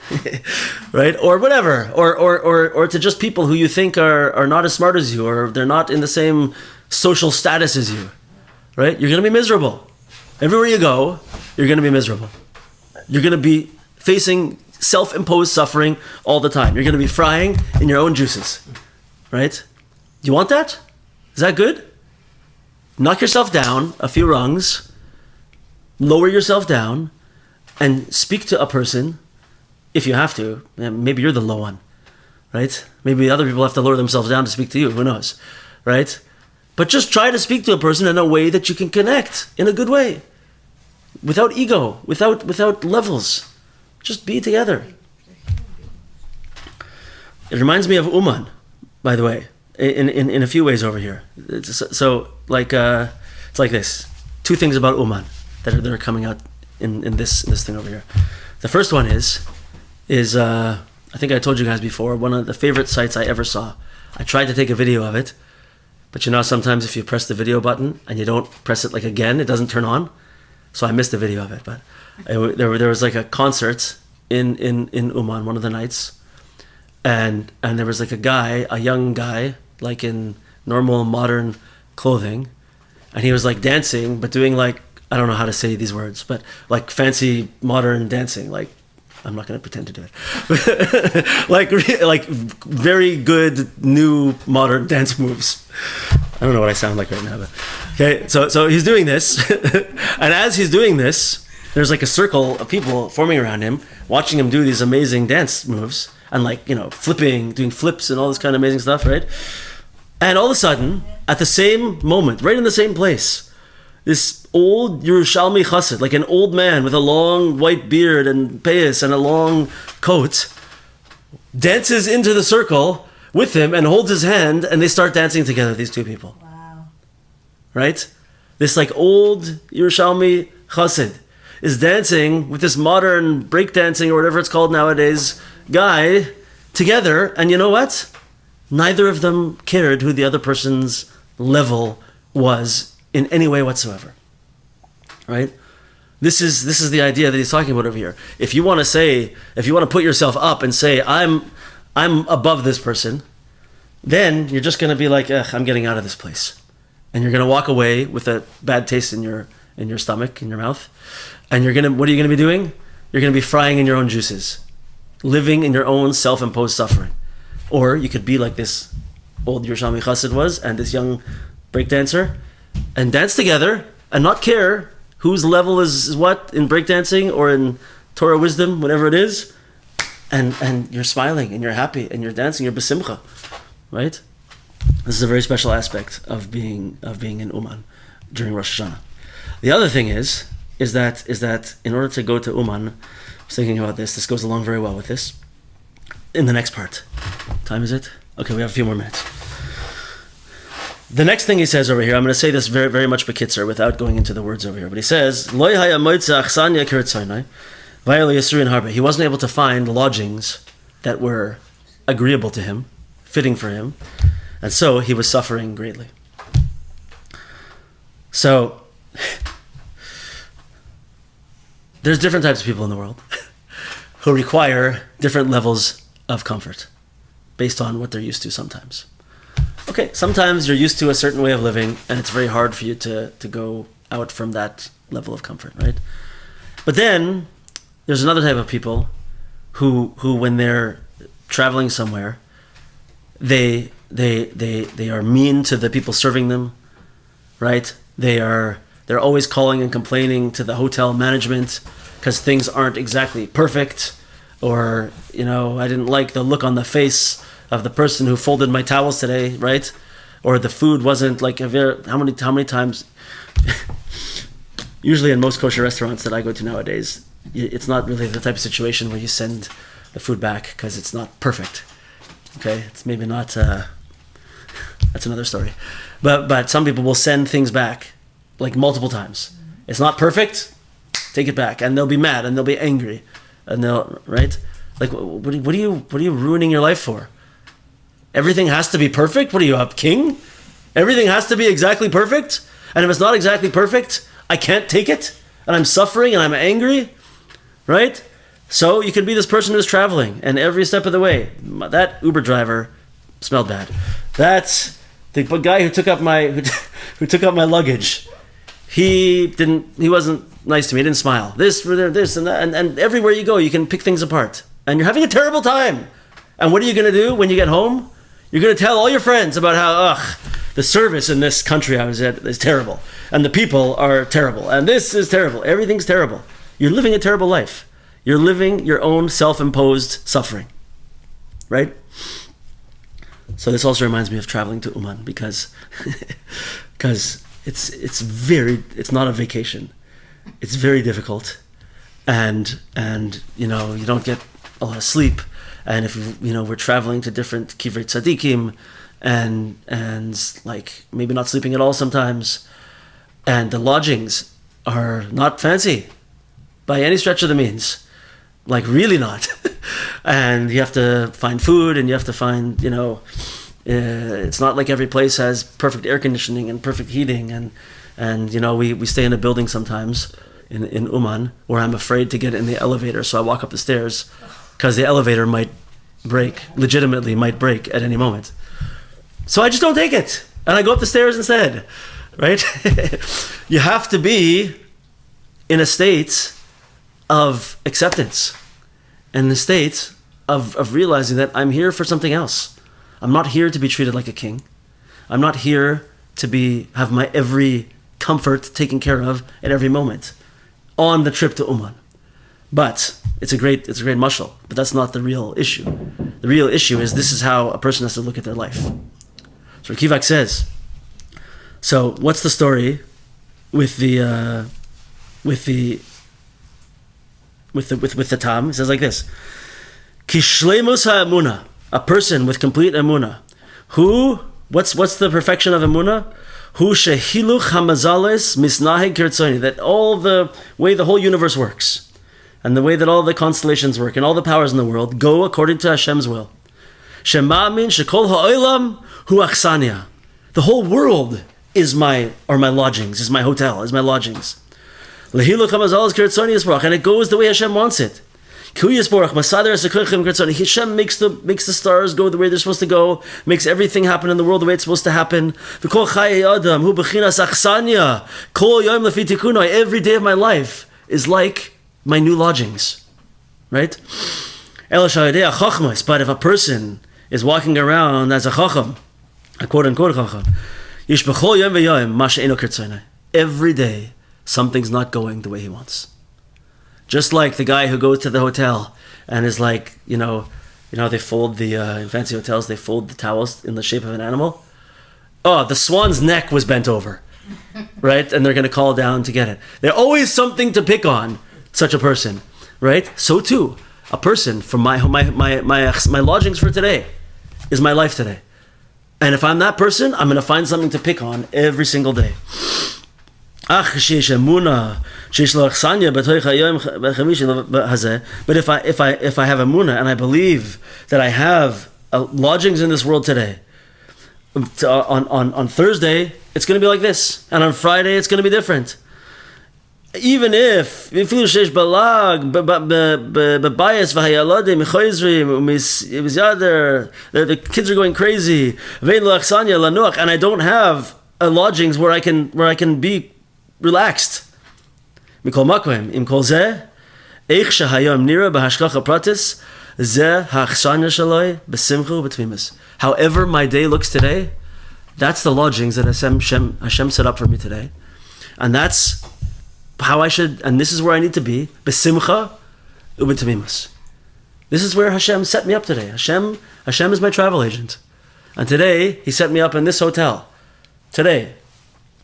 right? Or whatever, or to just people who you think are not as smart as you, or they're not in the same social status as you, right? You're going to be miserable. Everywhere you go, you're going to be miserable. You're going to be facing self-imposed suffering all the time. You're going to be frying in your own juices, right? You want that? Is that good? Knock yourself down a few rungs, lower yourself down, and speak to a person, if you have to. Maybe you're the low one, right? Maybe other people have to lower themselves down to speak to you. Who knows, right? But just try to speak to a person in a way that you can connect in a good way, without ego, without levels. Just be together. It reminds me of Uman, by the way, in a few ways over here. It's like this. Two things about Uman that are coming out in this thing over here. The first one is I think I told you guys before, one of the favorite sites I ever saw. I tried to take a video of it, but sometimes if you press the video button and you don't press it like again, it doesn't turn on. So I missed the video of it, but there was like a concert in Uman one of the nights, and there was like a young guy, like in normal modern clothing, and he was like dancing, but doing like, I don't know how to say these words, but like fancy modern dancing, like, I'm not going to pretend to do it, like very good new modern dance moves. I don't know what I sound like right now, but okay. So he's doing this, and as he's doing this, there's like a circle of people forming around him, watching him do these amazing dance moves and like, flipping, doing flips and all this kind of amazing stuff, right? And all of a sudden, at the same moment, right in the same place, this old Yerushalmi chassid, like an old man with a long white beard and payas and a long coat, dances into the circle with him and holds his hand, and they start dancing together, these two people. Wow. Right? This like old Yerushalmi chassid is dancing with this modern breakdancing or whatever it's called nowadays guy together, and you know what? Neither of them cared who the other person's level was in any way whatsoever. Right? This is the idea that he's talking about over here. If you want to put yourself up and say, I'm above this person, then you're just going to be like, I'm getting out of this place. And you're going to walk away with a bad taste in your stomach, in your mouth. And what are you going to be doing? You're going to be frying in your own juices, living in your own self-imposed suffering. Or you could be like this old Yerushalmi chassid was, and this young breakdancer, and dance together and not care whose level is what in breakdancing or in Torah wisdom, whatever it is, and you're smiling and you're happy and you're dancing, you're besimcha, right? This is a very special aspect of being in Uman during Rosh Hashanah. The other thing is that in order to go to Uman, I was thinking about this. This goes along very well with this. In the next part, what time is it? Okay, we have a few more minutes. The next thing he says over here, I'm going to say this very, very much bekitzer without going into the words over here, but he says, Loi haya moitze achsanya kiritzaynai, vayel yisurin harbe. He wasn't able to find lodgings that were agreeable to him, fitting for him, and so he was suffering greatly. So, there's different types of people in the world who require different levels of comfort based on what they're used to sometimes. Okay, sometimes you're used to a certain way of living and it's very hard for you to go out from that level of comfort, right? But then there's another type of people who when they're traveling somewhere, they are mean to the people serving them, right? They're always calling and complaining to the hotel management because things aren't exactly perfect, or I didn't like the look on the face of the person who folded my towels today, right? Or the food wasn't like how many times usually in most kosher restaurants that I go to nowadays, it's not really the type of situation where you send the food back because it's not perfect. Okay, it's maybe not that's another story. But some people will send things back like multiple times. It's not perfect, take it back, and they'll be mad and they'll be angry, and they'll, right? Like, what are you ruining your life for? Everything has to be perfect? What are you, a king? Everything has to be exactly perfect? And if it's not exactly perfect, I can't take it, and I'm suffering and I'm angry, right? So you could be this person who's traveling, and every step of the way, that Uber driver smelled bad. That's the guy who took up my luggage. He wasn't nice to me. He didn't smile. This and that, and everywhere you go, you can pick things apart, and you're having a terrible time. And what are you going to do when you get home? You're going to tell all your friends about how the service in this country I was at is terrible, and the people are terrible, and this is terrible. Everything's terrible. You're living a terrible life. You're living your own self-imposed suffering, right? So this also reminds me of traveling to Uman because it's not a vacation. It's very difficult, and you don't get a lot of sleep. And if we're traveling to different kivrei tzadikim, and like maybe not sleeping at all sometimes, and the lodgings are not fancy by any stretch of the means, like really not. And you have to find food, and you have to find it's not like every place has perfect air conditioning and perfect heating, and we stay in a building sometimes in Uman where I'm afraid to get in the elevator, so I walk up the stairs because the elevator legitimately might break at any moment. So I just don't take it, and I go up the stairs instead, right? You have to be in a state of acceptance, and the state of realizing that I'm here for something else. I'm not here to be treated like a king. I'm not here to have my every comfort taken care of at every moment. on the trip to Uman. But it's a great mashal. But that's not the real issue. The real issue is this is how a person has to look at their life. So Kivak says. So what's the story with the tam? He says like this: Kishleimus ha'emuna, a person with complete emuna. Who? What's the perfection of emuna? Hu shehiluch hamazales misnaheg kirtzoni. That all the way the whole universe works, and the way that all the constellations work, and all the powers in the world go according to Hashem's will. Shema'amin shekol ha'olam hu achsania. The whole world is my lodgings, is my hotel, is my lodgings. Lehiluch hamazales kirtzoni yisborach, and it goes the way Hashem wants it. Hashem makes the stars go the way they're supposed to go, makes everything happen in the world the way it's supposed to happen. Every day of my life is like my new lodgings. Right? But if a person is walking around as a Chochom, a quote-unquote Chochom, every day something's not going the way he wants. Just like the guy who goes to the hotel and is like, they fold in fancy hotels, they fold the towels in the shape of an animal. Oh, the swan's neck was bent over, right? And they're going to call down to get it. There's always something to pick on such a person, right? So too, a person from my lodgings for today is my life today. And if I'm that person, I'm going to find something to pick on every single day. But if I have emunah and I believe that I have lodgings in this world today, on Thursday it's going to be like this, and on Friday it's going to be different. Even if the kids are going crazy, and I don't have lodgings where I can be relaxed. Mikol makom im kol zeh eich shehayom nira b'hashgacha pratis zeh ha'achshanya shaloi b'simcha u'b'tmimus. However my day looks today, that's the lodgings that Hashem set up for me today, and that's how I should. And this is where I need to be. B'simcha u'b'tmimus. This is where Hashem set me up today. Hashem is my travel agent, and today He set me up in this hotel. Today,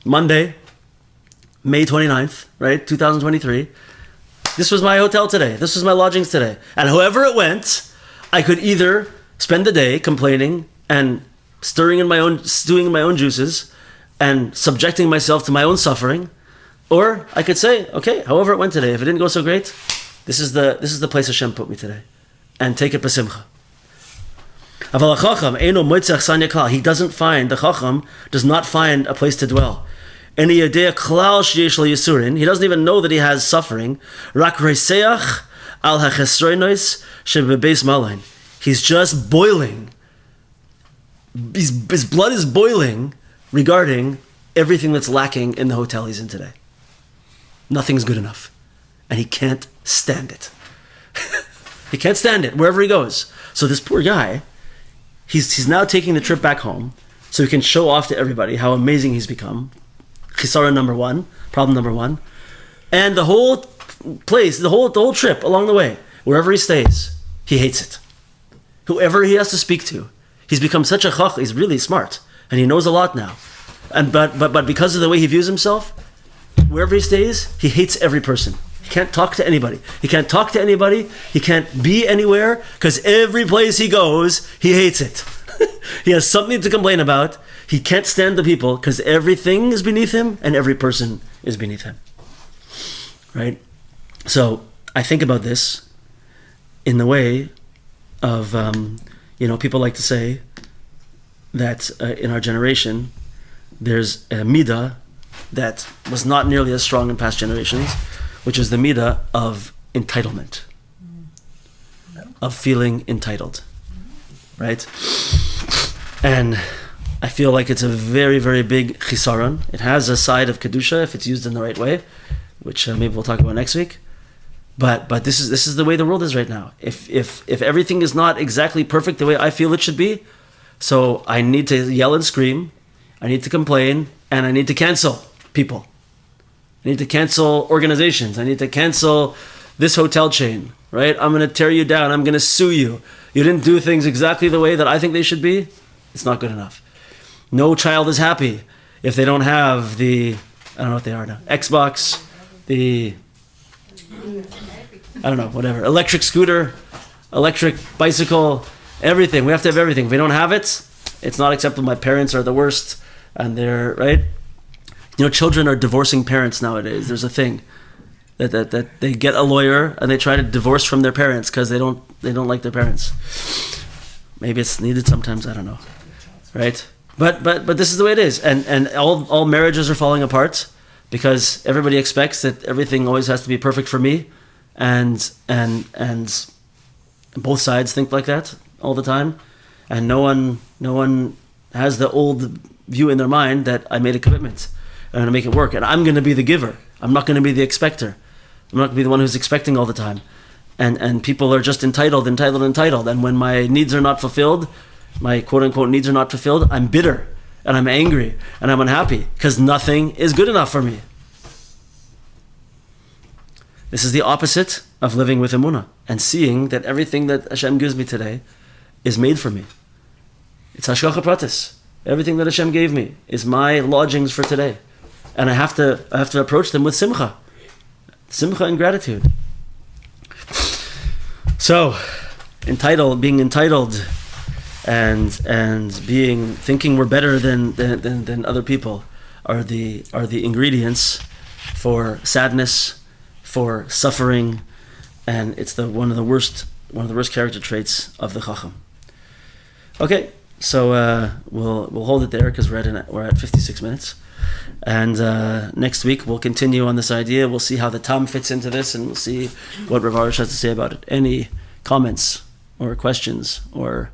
Monday, May 29th, right, 2023. This was my hotel today. This was my lodgings today. And however it went, I could either spend the day complaining and stewing in my own juices and subjecting myself to my own suffering, or I could say, okay, however it went today, if it didn't go so great, this is the place Hashem put me today, and take it b'simcha. The Chochom does not find a place to dwell. He doesn't even know that he has suffering. He's just boiling. His blood is boiling regarding everything that's lacking in the hotel he's in today. Nothing's good enough. And he can't stand it. He can't stand it wherever he goes. So this poor guy, he's now taking the trip back home so he can show off to everybody how amazing he's become. Chisara number one, problem number one. And the whole place, the whole trip along the way, wherever he stays, he hates it. Whoever he has to speak to, he's become such a chach, he's really smart, and he knows a lot now. And but because of the way he views himself, wherever he stays, he hates every person. He can't talk to anybody. He can't be anywhere, because every place he goes, he hates it. He has something to complain about. He can't stand the people because everything is beneath him and every person is beneath him. Right? So I think about this in the way of, people like to say that in our generation, there's a midah that was not nearly as strong in past generations, which is the midah of entitlement, of feeling entitled. Right? And I feel like it's a very, very big chisaron. It has a side of kedusha if it's used in the right way, which maybe we'll talk about next week. But this is the way the world is right now. If everything is not exactly perfect the way I feel it should be, so I need to yell and scream, I need to complain, and I need to cancel people. I need to cancel organizations. I need to cancel this hotel chain, right? I'm going to tear you down. I'm going to sue you. You didn't do things exactly the way that I think they should be. It's not good enough. No child is happy if they don't have the, I don't know what they are now, Xbox, the, I don't know, whatever, electric scooter, electric bicycle, everything. We have to have everything. If we don't have it, it's not acceptable. My parents are the worst, and they're, right? You know, children are divorcing parents nowadays. There's a thing that they get a lawyer and they try to divorce from their parents because they don't like their parents. Maybe it's needed sometimes, I don't know. Right? But this is the way it is. And all marriages are falling apart because everybody expects that everything always has to be perfect for me, and both sides think like that all the time, and no one has the old view in their mind that I made a commitment. I'm going to make it work, and I'm going to be the giver. I'm not going to be the expector. I'm not going to be the one who's expecting all the time. And people are just entitled. And when my needs are not fulfilled, my quote-unquote needs are not fulfilled, I'm bitter, and I'm angry, and I'm unhappy, because nothing is good enough for me. This is the opposite of living with emunah, and seeing that everything that Hashem gives me today is made for me. It's hashgacha pratis. Everything that Hashem gave me is my lodgings for today. And I have to approach them with simcha and gratitude. So, being entitled, and thinking we're better than other people are the ingredients for sadness, for suffering, and it's one of the worst character traits of the Chochom. Okay, so we'll hold it there because we're at 56 minutes. And next week we'll continue on this idea. We'll see how the Tam fits into this, and we'll see what Rav Arush has to say about it. Any comments or questions or